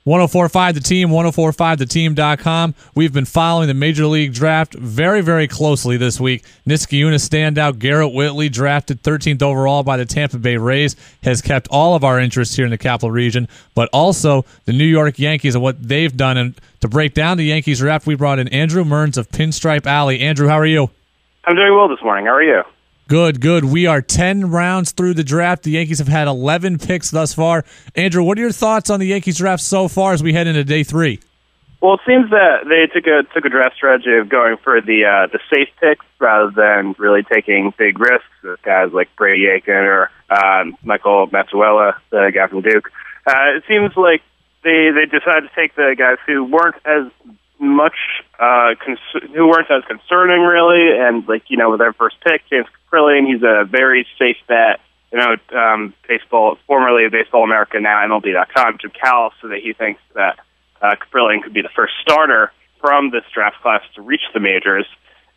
1045 The Team, 1045theteam.com. We've been following the Major League Draft very, very closely this week. Niskiuna standout Garrett Whitley, drafted 13th overall by the Tampa Bay Rays, has kept all of our interest here in the Capital Region, but also the New York Yankees and what they've done. And to break down the Yankees draft, we brought in Andrew Mearns of Pinstripe Alley. Andrew, how are you? I'm doing well this morning. How are you? Good. We are 10 rounds through the draft. The Yankees have had 11 picks thus far. Andrew, what are your thoughts on the Yankees draft so far as we head into day 3? Well, it seems that they took a draft strategy of going for the safe picks rather than really taking big risks with guys like Brady Aiken or Michael Mazzuella, the guy from Duke. It seems like they decided to take the guys who weren't as much who weren't as concerning really, and with their first pick, James Kaprielian, he's a very safe bet. Formerly Baseball America, now MLB.com, Jim Cowell, so that he thinks that Kaprielian could be the first starter from this draft class to reach the majors.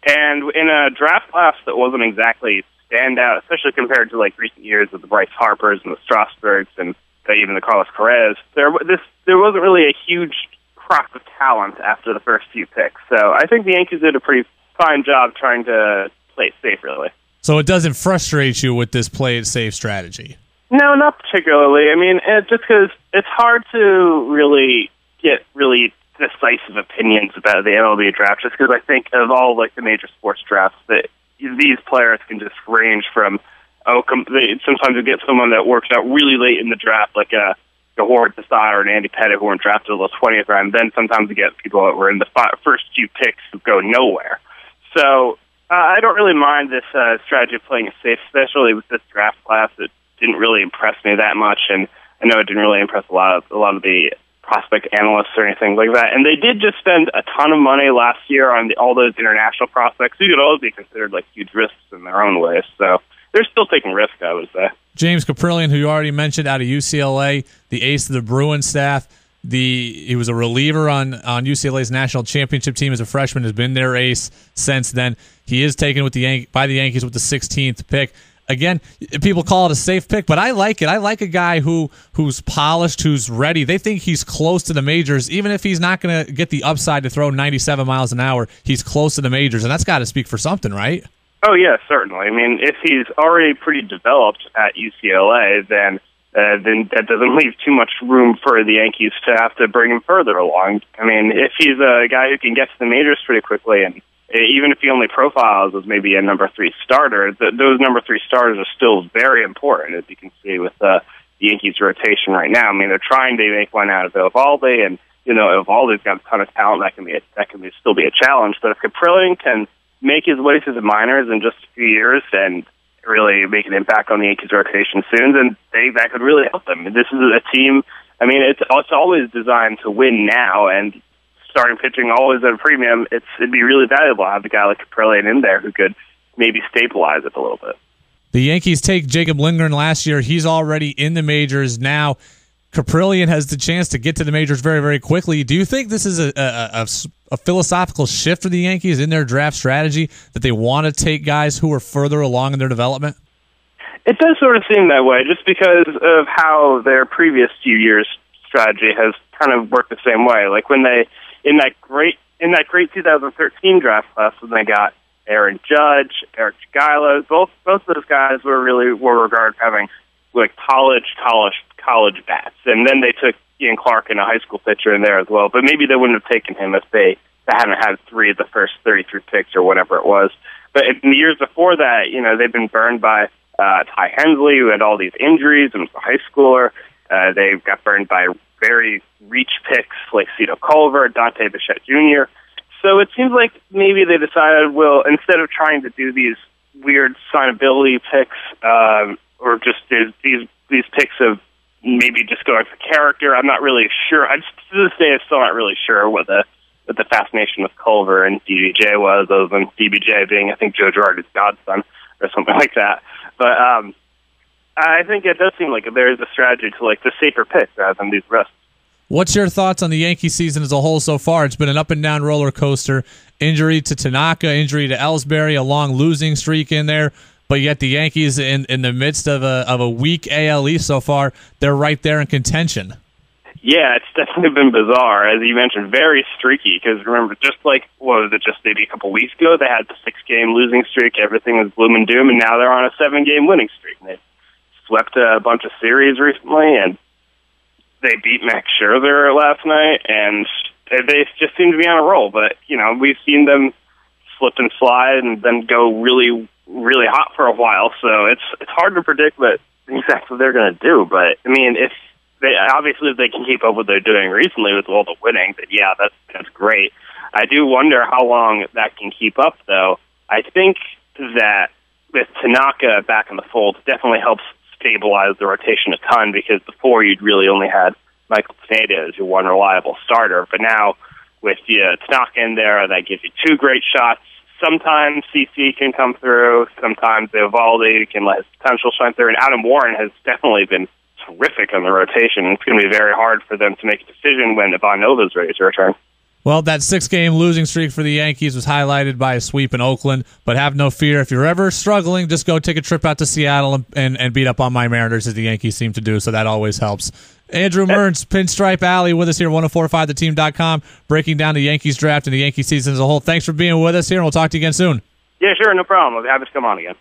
And in a draft class that wasn't exactly standout, especially compared to recent years with the Bryce Harpers and the Strasburgs and even the Carlos Correas, there wasn't really a huge crop of talent after the first few picks. So I think the Yankees did a pretty fine job trying to play it safe, really. So it doesn't frustrate you with this play it safe strategy? No, not particularly. I mean, just because it's hard to really get really decisive opinions about the MLB draft, just because I think of all the major sports drafts that these players can just range from, sometimes you get someone that works out really late in the draft, like a Howard Desai or an Andy Pettitte who weren't drafted until the 20th round. Then sometimes you get people that were in the first few picks who go nowhere. So I don't really mind this strategy of playing it safe, especially with this draft class. It didn't really impress me that much, and I know it didn't really impress a lot of the prospect analysts or anything like that. And they did just spend a ton of money last year on all those international prospects who could always be considered huge risks in their own ways. So they're still taking risks, I would say. James Kaprielian, who you already mentioned, out of UCLA, the ace of the Bruins staff. He was a reliever on UCLA's national championship team as a freshman, has been their ace since then. He is taken by the Yankees with the 16th pick. Again, people call it a safe pick, but I like it. I like a guy who's polished, who's ready. They think he's close to the majors, even if he's not going to get the upside to throw 97 miles an hour. He's close to the majors, and that's got to speak for something, right? Oh, yeah, certainly. I mean, if he's already pretty developed at UCLA, then that doesn't leave too much room for the Yankees to have to bring him further along. I mean, if he's a guy who can get to the majors pretty quickly, and even if he only profiles as maybe a number 3 starter, those number 3 starters are still very important, as you can see with the Yankees' rotation right now. I mean, they're trying to make one out of Eovaldi, and Eovaldi's got a ton of talent. That can still be a challenge. But if Kaprielian can make his way through the minors in just a few years and really make an impact on the Yankees rotation soon, then that could really help them. This is a team, I mean, it's always designed to win now, and starting pitching always at a premium, it'd be really valuable to have a guy like Kaprielian in there who could maybe stabilize it a little bit. The Yankees take Jacob Lindgren last year. He's already in the majors now. Kaprielian has the chance to get to the majors very, very quickly. Do you think this is a philosophical shift for the Yankees in their draft strategy, that they want to take guys who are further along in their development? It does sort of seem that way, just because of how their previous few years' strategy has kind of worked the same way. Like when they in that great 2013 draft class, when they got Aaron Judge, Eric Chigailos, both of those guys were regarded having college bats, and then they took Ian Clark, and a high school pitcher, in there as well. But maybe they wouldn't have taken him if they hadn't had 3 of the first 33 picks or whatever it was. But in the years before that, they've been burned by Ty Hensley, who had all these injuries and was a high schooler. They got burned by very reach picks like Cito Culver, Dante Bichette Jr. So it seems like maybe they decided, well, instead of trying to do these weird signability picks or just these picks of maybe just going for character, I'm not really sure. To this day, I'm still not really sure what the fascination with Culver and DBJ was, other than DBJ being, I think, Joe Girardi's godson or something like that. But I think it does seem like there is a strategy to the safer picks rather than these risks. What's your thoughts on the Yankee season as a whole so far? It's been an up-and-down roller coaster. Injury to Tanaka, injury to Ellsbury, a long losing streak in there. But yet the Yankees, in the midst of a weak AL East so far, they're right there in contention. Yeah, it's definitely been bizarre, as you mentioned, very streaky. Because remember, just like what was it, just maybe a couple weeks ago, they had the 6-game losing streak. Everything was gloom and doom, and now they're on a 7-game winning streak. And they swept a bunch of series recently, and they beat Max Scherzer last night, and they just seem to be on a roll. But we've seen them slip and slide, and then go really, really hot for a while. So it's hard to predict what exactly they're going to do. But I mean, if they can keep up what they're doing recently with all the winning, then yeah, that's great. I do wonder how long that can keep up, though. I think that with Tanaka back in the fold, it definitely helps stabilize the rotation a ton, because before you'd really only had Michael Pineda as your one reliable starter. But now with Tanaka in there, that gives you 2 great shots. Sometimes CC can come through. Sometimes Eovaldi can let his potential shine through. And Adam Warren has definitely been terrific on the rotation. It's going to be very hard for them to make a decision when Ivan Nova's ready to return. Well, that 6-game losing streak for the Yankees was highlighted by a sweep in Oakland, but have no fear. If you're ever struggling, just go take a trip out to Seattle and beat up on my Mariners, as the Yankees seem to do, so that always helps. Andrew Mearns, Pinstripe Alley, with us here, 1045theteam.com, breaking down the Yankees draft and the Yankee season as a whole. Thanks for being with us here, and we'll talk to you again soon. Yeah, sure, no problem. I'll be happy to come on again.